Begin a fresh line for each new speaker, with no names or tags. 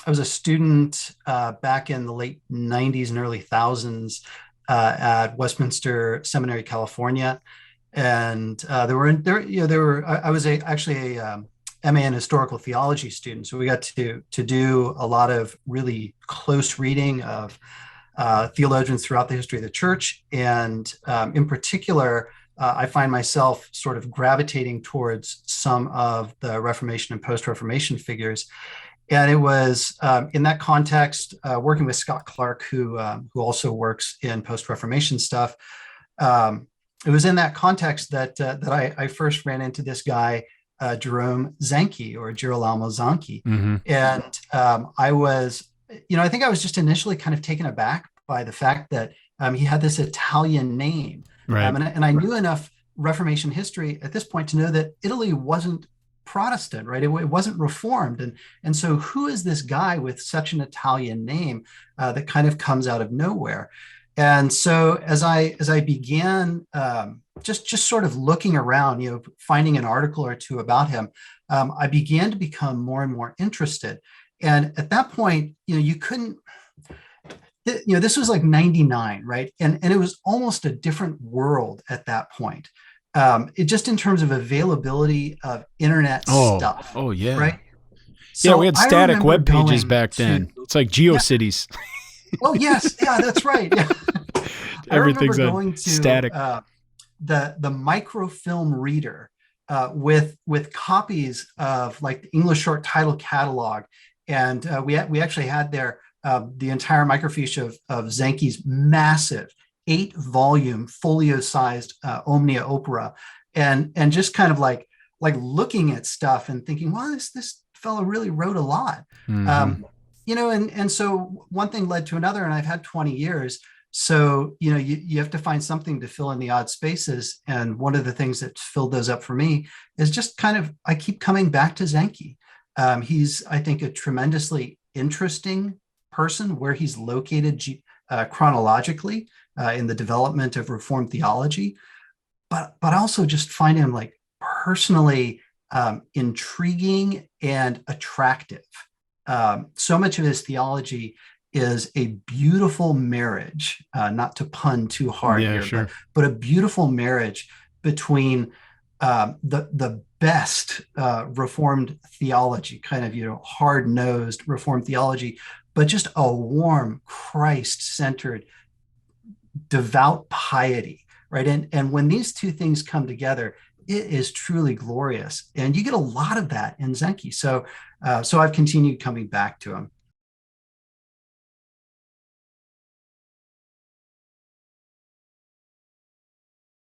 I was a student back in the late 90s and early thousands at Westminster Seminary, California. And I was actually a MA in historical theology student. So we got to do a lot of really close reading of theologians throughout the history of the church. And in particular, I find myself sort of gravitating towards some of the Reformation and post-Reformation figures. And it was in that context, working with Scott Clark, who also works in post-Reformation stuff. It was in that context that I first ran into this guy, Jerome Zanchi, or Girolamo Zanchi.
Hmm.
And I think I was just initially kind of taken aback by the fact that he had this Italian name.
Right.
And I knew enough Reformation history at this point to know that Italy wasn't Protestant, right? It wasn't Reformed. And so who is this guy with such an Italian name that kind of comes out of nowhere? And so as I began just sort of looking around, finding an article or two about him, I began to become more and more interested. And at that point, you couldn't, this was like 99, right? And it was almost a different world at that point. It just in terms of availability of internet
Oh,
stuff,
oh yeah.
right?
Yeah, we
So
had
I
static
remember
web pages
going
back
to,
then. It's like
yeah,
GeoCities.
oh yes, yeah, that's right. Yeah. I remember
Everything's on
going to
static.
the microfilm reader with copies of like the English short title catalog, and we actually had there the entire microfiche of Zanchi's massive 8-volume folio-sized Omnia Opera, and just kind of like looking at stuff and thinking, well, this fellow really wrote a lot.
Hmm.
Um, and so one thing led to another, and I've had 20 years. So, you have to find something to fill in the odd spaces. And one of the things that filled those up for me is just kind of, I keep coming back to Zanchi. He's, I think, a tremendously interesting person where he's located chronologically in the development of Reformed theology, but also just find him like personally intriguing and attractive. So much of his theology is a beautiful marriage, not to pun too hard
Yeah,
here, but
sure.
a beautiful marriage between the best Reformed theology, kind of hard nosed Reformed theology, but just a warm Christ centered, devout piety, right? And when these two things come together, it is truly glorious, and you get a lot of that in Zenki. So I've continued coming back to him.